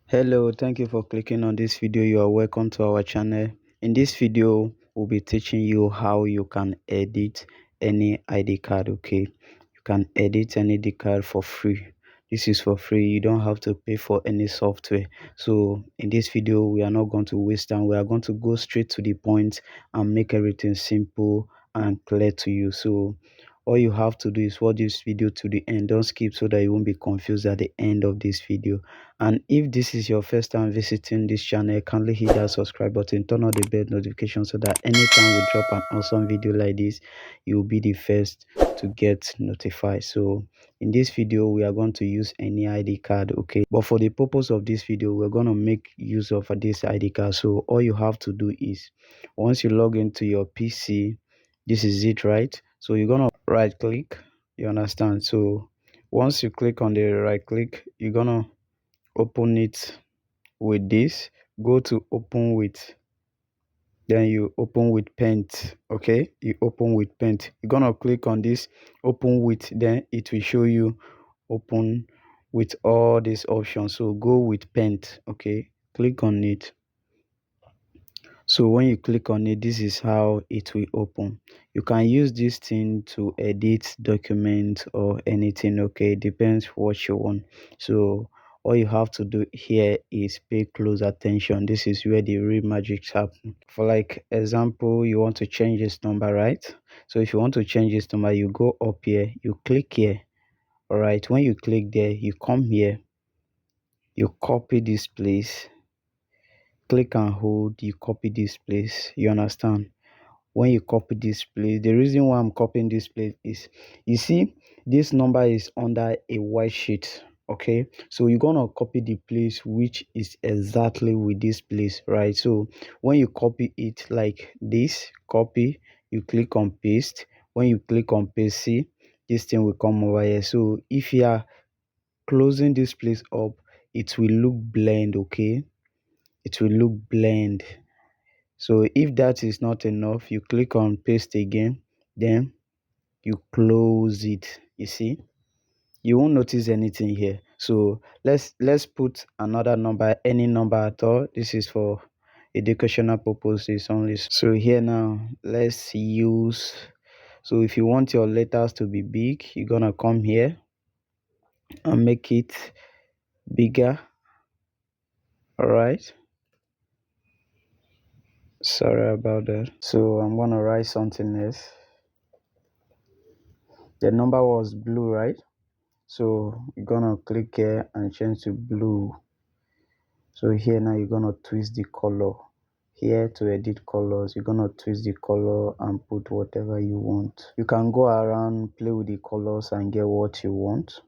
Hello, thank you for clicking on this video. You are welcome to our channel. In this video, we'll be teaching you how you can edit any ID card. Okay, you can edit any ID card for free. This is for free. You don't have to pay for any software. So in this video, we are not going to waste time. We are going to go straight to the point and make everything simple and clear to you. So all you have to do is watch this video to the end. Don't skip so that you won't be confused at the end of this video. And if this is your first time visiting this channel, kindly hit that subscribe button, turn on the bell notification so that anytime we drop an awesome video like this, you will be the first to get notified. So in this video, we are going to use any ID card, okay? But for the purpose of this video, we're going to make use of this ID card. So all you have to do is, once you log into your PC, this is it, right? So you're going to right click, you understand? So once you click on the right click, you're going to open it with this. Go to open with, then you open with paint. Okay, you open with paint. You're gonna click on this open with, then it will show you open with all these options. So go with paint. Okay, click on it. So when you click on it, this is how it will open. You can use this thing to edit documents or anything. Okay, depends what you want. So all you have to do here is pay close attention. This is where the real magic happen. For like example, you want to change this number, right? So if you want to change this number, you go up here, you click here. All right, when you click there, you come here, you copy this place, click and hold, you copy this place. You understand? When you copy this place, the reason why I'm copying this place is, you see this number is under a white sheet. Okay, so you're gonna copy the place which is exactly with this place, right? So when you copy it like this, copy, you click on paste. When you click on paste, see this thing will come over here. So if you are closing this place up, it will look blend. Okay, it will look blend. So if that is not enough, you click on paste again, then you close it. You see, you won't notice anything here. So let's put another number, any number at all. This is for educational purposes only. So here now, let's use, so if you want your letters to be big, you're gonna come here and make it bigger. All right, sorry about that. So I'm gonna write something else. The number was blue, right? So you're gonna click here and change to blue. So here now you're gonna twist the color. Here to edit colors, you're gonna twist the color and put whatever you want. You can go around, play with the colors and get what you want.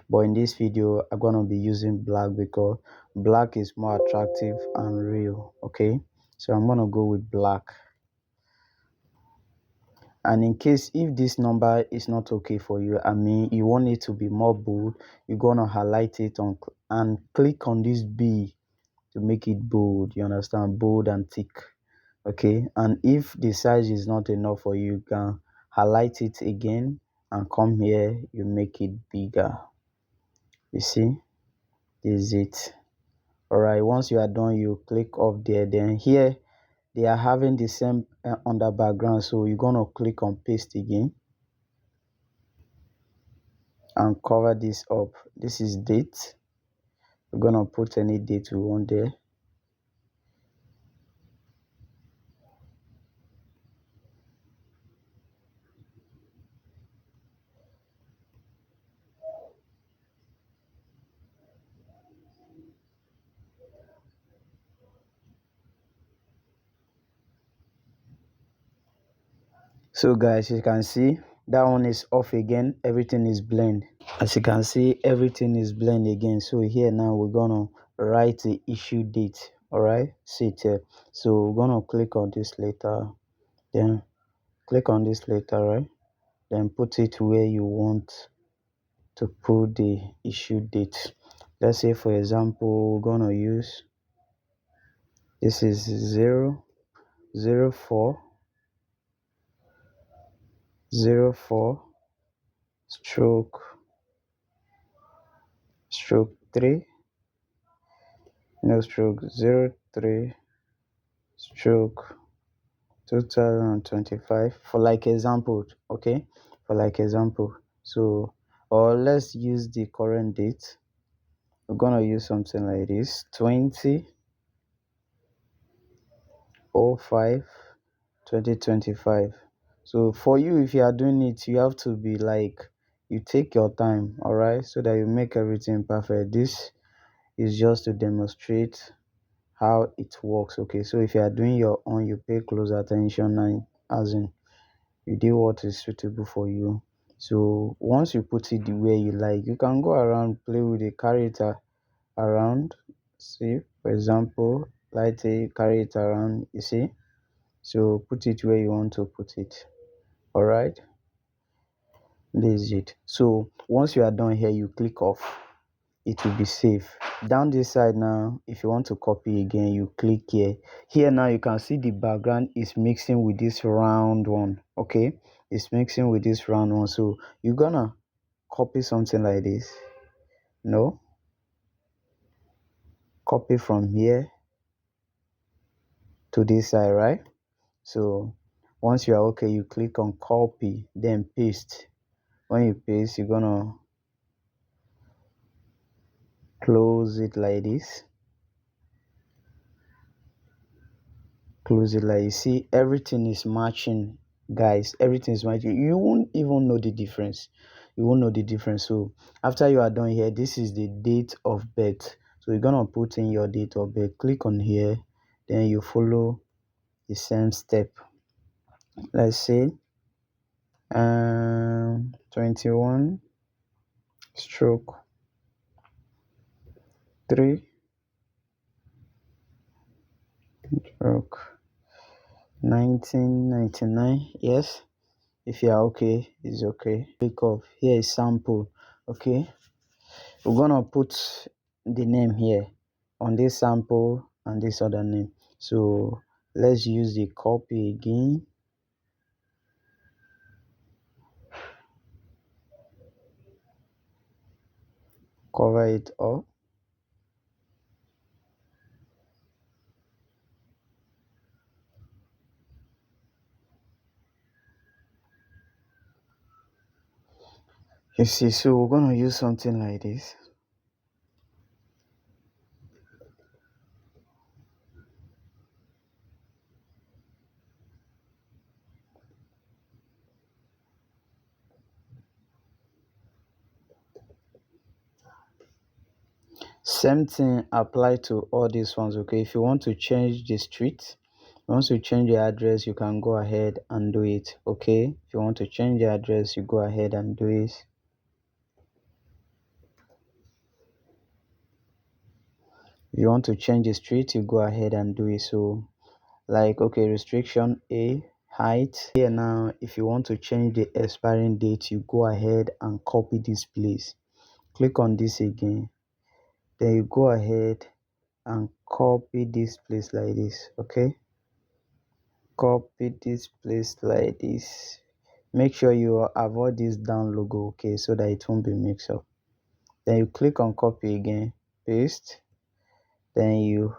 But in this video, I'm gonna be using black because black is more attractive and real. Okay, so I'm gonna go with black. And in case if this number is not okay for you, I mean you want it to be more bold, you're gonna highlight it on and click on this B to make it bold. You understand? Bold and thick. Okay, and if the size is not enough for you, you can highlight it again and come here, you make it bigger. You see, this is it. All right, once you are done, you click off there. Then here they are having the same under background, so you're gonna click on paste again and cover this up. This is date. We're gonna put any date we want there. So guys, you can see that one is off again, everything is blend. As you can see, everything is blend again. So here now we're gonna write the issue date. All right, see it here. So we're gonna click on this letter, then click on this letter, right? Then put it where you want to put the issue date. Let's say for example, we're gonna use, this is 004 stroke 3 no stroke 03 stroke 2025 for like example. Okay, for like example. So, or let's use the current date. We're gonna use something like this: 20/05 2025. So for you, if you are doing it, you have to be like, you take your time, all right, so that you make everything perfect. This is just to demonstrate how it works. Okay, so if you are doing your own, you pay close attention, and as in you do what is suitable for you. So once you put it the way you like, you can go around, play with it, carry it around. See, for example, like say carry it around, you see. So put it where you want to put it. All right, this is it. So once you are done here, you click off. It will be safe. Down this side now, if you want to copy again, you click here. Here now you can see the background is mixing with this round one. Okay, it's mixing with this round one. So you're gonna copy something like this. No, copy from here to this side, right? So once you are okay, you click on copy, then paste. When you paste, you're gonna close it like this. Close it like, you see everything is matching, guys. Everything is matching. You won't even know the difference. You won't know the difference. So after you are done here, this is the date of birth. So you're gonna put in your date of birth. Click on here, then you follow the same step. Let's say 21 stroke 3 stroke 1999. Yes, if you are okay, it's okay. Click off. Here is sample. Okay, we're gonna put the name here on this sample and this other name. So let's use the copy again. Cover it up. You see, so we're gonna use something like this. Same thing apply to all these ones. Okay, if you want to change the street, once you change the address, you can go ahead and do it. Okay, if you want to change the address, you go ahead and do it. If you want to change the street, you go ahead and do it. So like, okay, restriction A, height. Here now, if you want to change the expiring date, you go ahead and copy this place. Click on this again, then you go ahead and copy this place like this. Okay, copy this place like this. Make sure you avoid this down logo, okay, so that it won't be mixed up. Then you click on copy again, paste, then you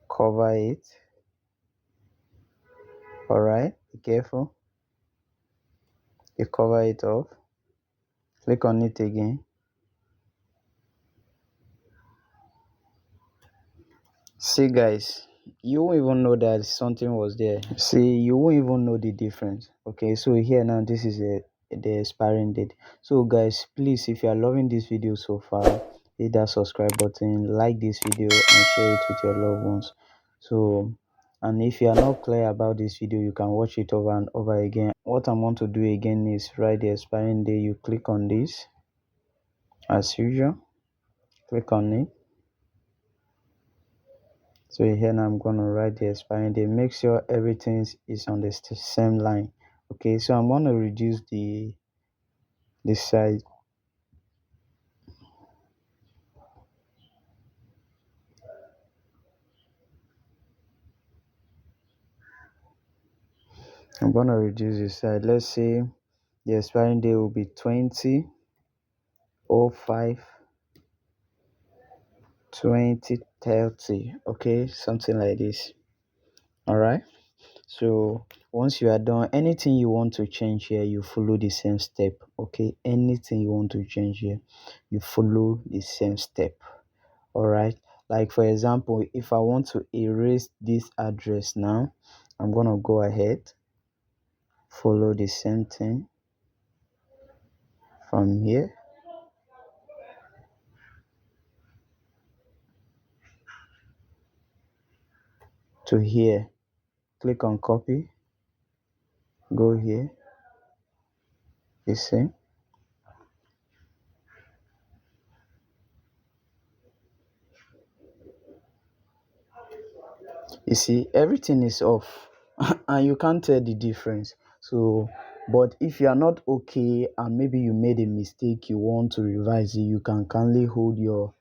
cover it. All right, be careful. You cover it off, click on it again. See guys, you won't even know that something was there. See, you won't even know the difference. Okay, so here now, this is the expiring date. So guys, please, if you are loving this video so far, hit that subscribe button, like this video, and share it with your loved ones. So, and if you are not clear about this video, you can watch it over and over again. What I want to do again is write the expiring date. You click on this as usual, click on it. So here now I'm gonna write the expiring date. Make sure everything is on the same line. Okay, so I'm gonna reduce the size. I'm gonna reduce the size. Let's say the expiring date will be 20/05 2030. Okay, something like this. All right. So once you are done, anything you want to change here, you follow the same step. Okay, anything you want to change here, you follow the same step. All right. Like for example, if I want to erase this address now, I'm gonna go ahead, follow the same thing from here to here. Click on copy, go here, you see. You see, everything is off and you can't tell the difference. So, but if you are not okay and maybe you made a mistake, you want to revise it, you can kindly hold your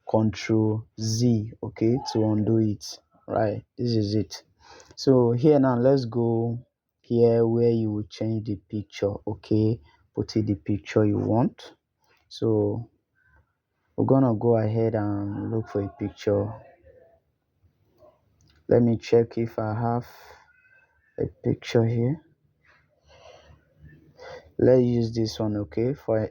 Control Z, okay, to undo it. Right, this is it. So here now, let's go here where you will change the picture, okay, put it the picture you want. So we're gonna go ahead and look for a picture. Let me check if I have a picture here. Let's use this one, okay, for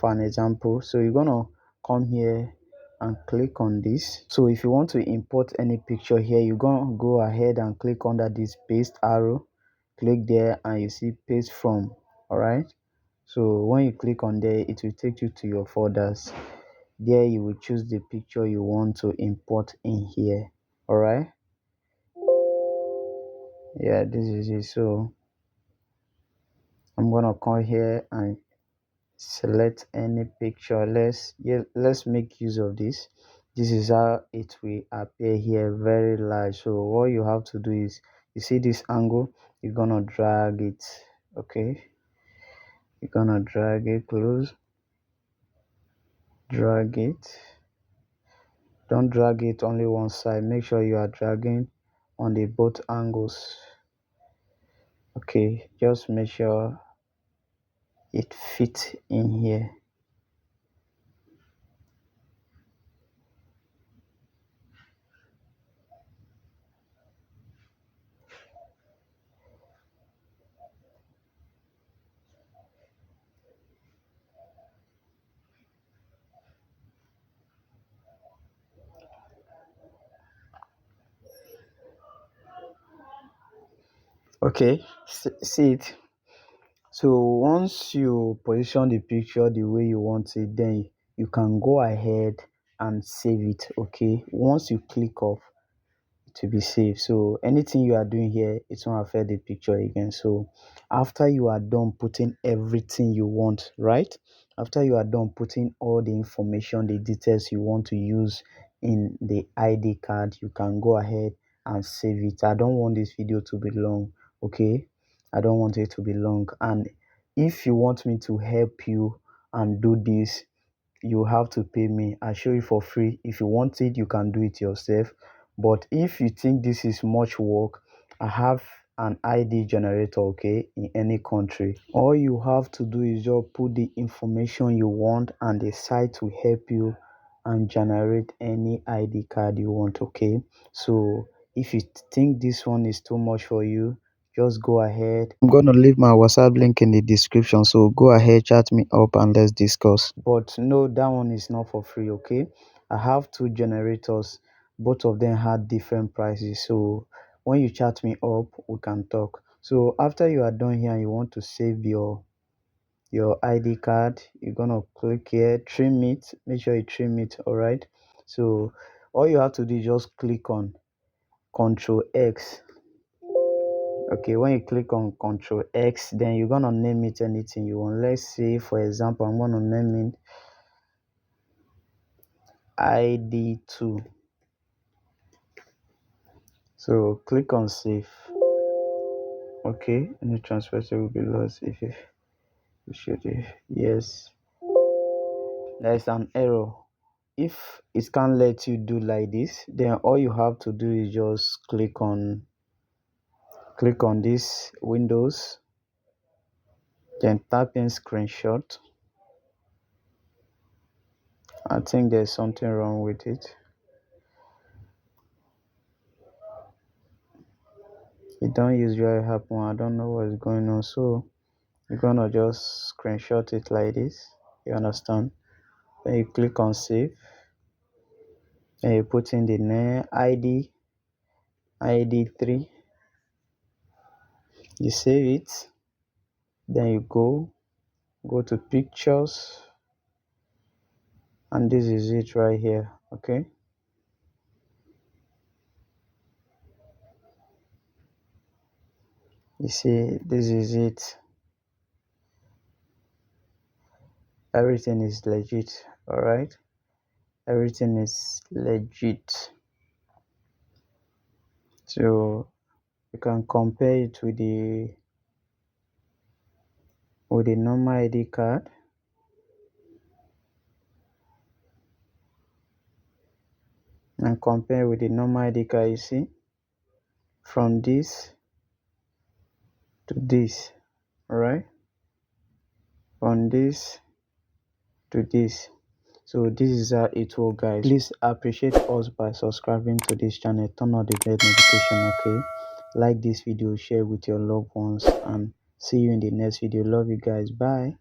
an example. So you're gonna come here and click on this. So if you want to import any picture here, you're gonna go ahead and click under this paste arrow, click there, and you see paste from. All right. So when you click on there, it will take you to your folders. There you will choose the picture you want to import in here. All right. Yeah, this is it. So I'm gonna come here and select any picture. Let's make use of this. This is how it will appear here, very large. So what you have to do is, you see this angle, you're gonna drag it. Okay, you're gonna drag it close, drag it. Don't drag it only one side, make sure you are dragging on the both angles. Okay, just make sure it fits in here. Okay, see it. So once you position the picture the way you want it, then you can go ahead and save it. Okay, once you click off, to be safe. So anything you are doing here, it won't affect the picture again. So after you are done putting everything you want, right? After you are done putting all the information, the details you want to use in the ID card, you can go ahead and save it. I don't want this video to be long, okay? I don't want it to be long. And if you want me to help you and do this, you have to pay me. I show you for free. If you want it, you can do it yourself. But if you think this is much work, I have an ID generator, okay, in any country. All you have to do is just put the information you want and the site will help you and generate any ID card you want, okay? So if you think this one is too much for you, just go ahead. I'm going to leave my WhatsApp link in the description, so go ahead, chat me up and let's discuss. But no, that one is not for free, okay? I have two generators, both of them had different prices. So when you chat me up, we can talk. So after you are done here and you want to save your ID card, you're gonna click here, trim it, make sure you trim it, all right? So all you have to do is just click on Control X. Okay, when you click on Control X, then you're gonna name it anything you want. Let's say for example, I'm gonna name it ID2. So click on save. Okay, any transfer will be lost if you should. Yes, there's an error. If it can't let you do like this, then all you have to do is just click on this Windows, then tap in screenshot. I think there's something wrong with it. It don't usually happen. I don't know what's going on. So you're gonna just screenshot it like this. You understand? Then you click on save. Then you put in the name ID3. You save it. Then you go to pictures, and this is it right here. Okay. You see, this is it. Everything is legit. All right. Everything is legit. So you can compare it with the normal ID card. And compare with the normal ID card. You see, from this to this. All right. From this to this. So this is how it will, guys. Please appreciate us by subscribing to this channel, turn on the bell notification. Okay, like this video, share with your loved ones, and see you in the next video. Love you guys. Bye.